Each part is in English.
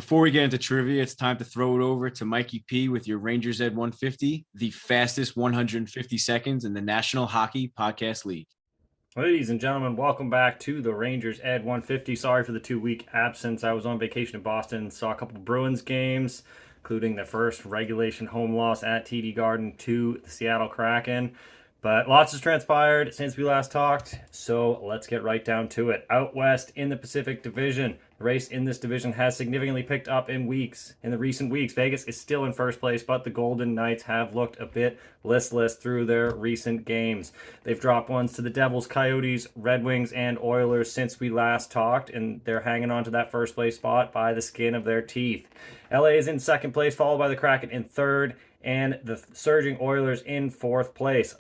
Before we get into trivia, it's time to throw it over to Mikey P with your Rangers Ed 150, the fastest 150 seconds in the National Hockey Podcast League. Ladies and gentlemen, welcome back to the Rangers Ed 150. Sorry for the 2-week absence. I was on vacation in Boston, saw a couple Bruins games, including the first regulation home loss at TD Garden to the Seattle Kraken. But lots has transpired since we last talked, so let's get right down to it. Out west in the Pacific Division, the race in this division has significantly picked up in the recent weeks. Vegas is still in first place, but the Golden Knights have looked a bit listless through their recent games. They've dropped ones to the Devils, Coyotes, Red Wings, and Oilers since we last talked, and they're hanging on to that first place spot by the skin of their teeth. LA is in second place, followed by the Kraken in third, and the surging Oilers in fourth place.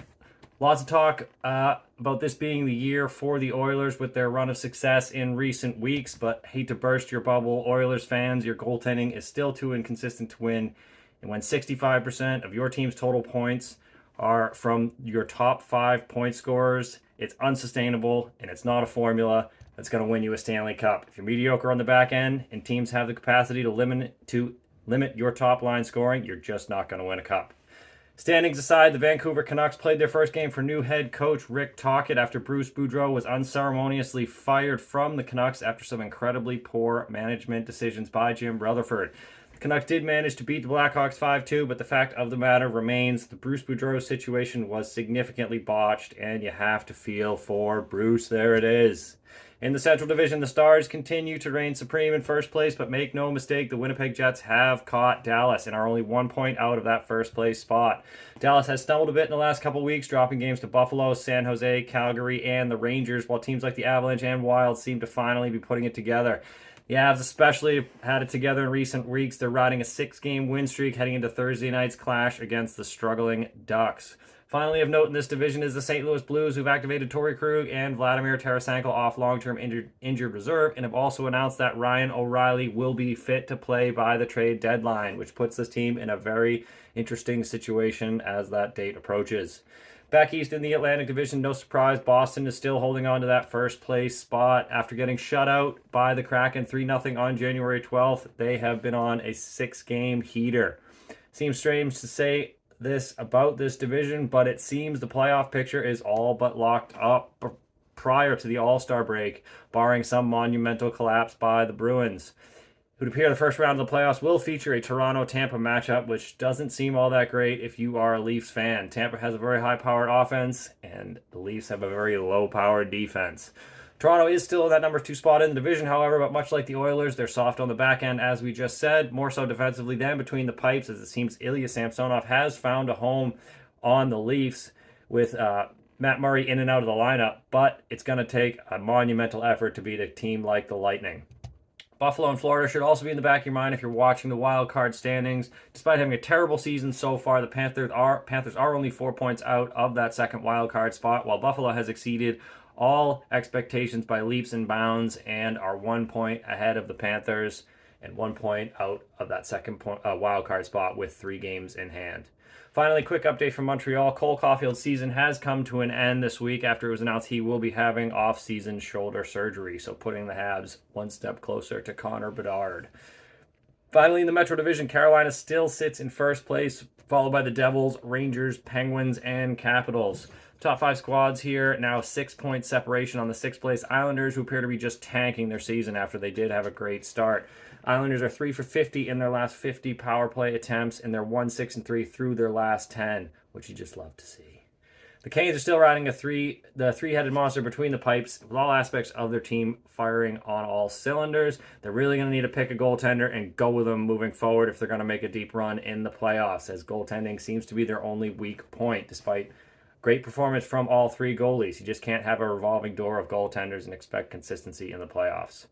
Lots of talk about this being the year for the Oilers with their run of success in recent weeks, but hate to burst your bubble, Oilers fans, your goaltending is still too inconsistent to win. And when 65% of your team's total points are from your top 5 point scorers, it's unsustainable, and it's not a formula that's going to win you a Stanley Cup. If you're mediocre on the back end and teams have the capacity to limit your top line scoring, you're just not going to win a cup. Standings aside, the Vancouver Canucks played their first game for new head coach Rick Tocchet after Bruce Boudreau was unceremoniously fired from the Canucks after some incredibly poor management decisions by Jim Rutherford. The Canucks did manage to beat the Blackhawks 5-2, but the fact of the matter remains the Bruce Boudreau situation was significantly botched, and you have to feel for Bruce. There it is. In the Central Division, the Stars continue to reign supreme in first place, but make no mistake, the Winnipeg Jets have caught Dallas and are only 1 point out of that first place spot. Dallas has stumbled a bit in the last couple weeks, dropping games to Buffalo, San Jose, Calgary, and the Rangers, while teams like the Avalanche and Wild seem to finally be putting it together. The Avs especially had it together in recent weeks. They're riding a 6-game win streak heading into Thursday night's clash against the struggling Ducks. Finally, of note in this division is the St. Louis Blues, who've activated Torrey Krug and Vladimir Tarasenko off long-term injured reserve, and have also announced that Ryan O'Reilly will be fit to play by the trade deadline, which puts this team in a very interesting situation as that date approaches. Back east in the Atlantic Division, no surprise, Boston is still holding on to that first place spot. After getting shut out by the Kraken 3-0 on January 12th, they have been on a 6-game heater. Seems strange to say this about this division, but it seems the playoff picture is all but locked up prior to the All-Star break, barring some monumental collapse by the Bruins. It would appear the first round of the playoffs will feature a Toronto-Tampa matchup, which doesn't seem all that great if you are a Leafs fan. Tampa has a very high-powered offense, and the Leafs have a very low-powered defense. Toronto is still in that number 2 spot in the division, however, but much like the Oilers, they're soft on the back end, as we just said, more so defensively than between the pipes, as it seems Ilya Samsonov has found a home on the Leafs with Matt Murray in and out of the lineup, but it's going to take a monumental effort to beat a team like the Lightning. Buffalo and Florida should also be in the back of your mind if you're watching the wild card standings. Despite having a terrible season so far, the Panthers are only 4 points out of that second wild card spot, while Buffalo has exceeded all expectations by leaps and bounds and are 1 point ahead of the Panthers and 1 point out of that second wild card spot with 3 games in hand. Finally, quick update from Montreal. Cole Caulfield's season has come to an end this week after it was announced he will be having off-season shoulder surgery, so putting the Habs 1 step closer to Connor Bedard. Finally, in the Metro Division, Carolina still sits in first place, followed by the Devils, Rangers, Penguins, and Capitals. Top 5 squads here, now 6-point separation on the 6th place Islanders, who appear to be just tanking their season after they did have a great start. Islanders are 3 for 50 in their last 50 power play attempts, and they're 1-6-3 through their last 10, which you just love to see. The Canes are still riding the three-headed monster between the pipes, with all aspects of their team firing on all cylinders. They're really going to need to pick a goaltender and go with them moving forward if they're going to make a deep run in the playoffs, as goaltending seems to be their only weak point, despite great performance from all 3 goalies. You just can't have a revolving door of goaltenders and expect consistency in the playoffs.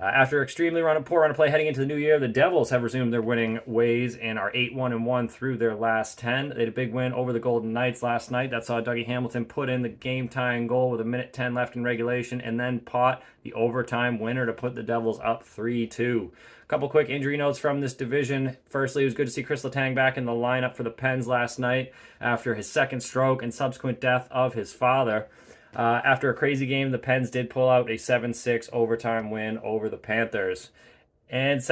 After extremely poor run of play heading into the new year, the Devils have resumed their winning ways and are 8-1-1 through their last 10. They had a big win over the Golden Knights last night. That saw Dougie Hamilton put in the game-tying goal with 1:10 left in regulation and then pot the overtime winner to put the Devils up 3-2. A couple quick injury notes from this division. Firstly, it was good to see Chris Letang back in the lineup for the Pens last night after his second stroke and subsequent death of his father. After a crazy game, the Pens did pull out a 7-6 overtime win over the Panthers. And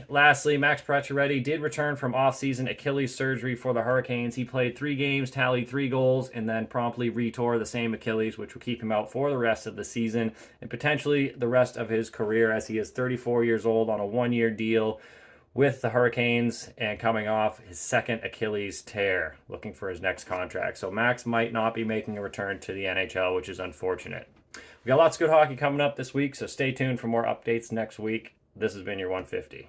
lastly, Max Pacioretty did return from off-season Achilles surgery for the Hurricanes. He played 3 games, tallied 3 goals, and then promptly retore the same Achilles, which will keep him out for the rest of the season and potentially the rest of his career, as he is 34 years old on a 1-year deal with the Hurricanes and coming off his second Achilles tear, looking for his next contract. So Max might not be making a return to the NHL, which is unfortunate. We got lots of good hockey coming up this week, so stay tuned for more updates next week. This has been your 150.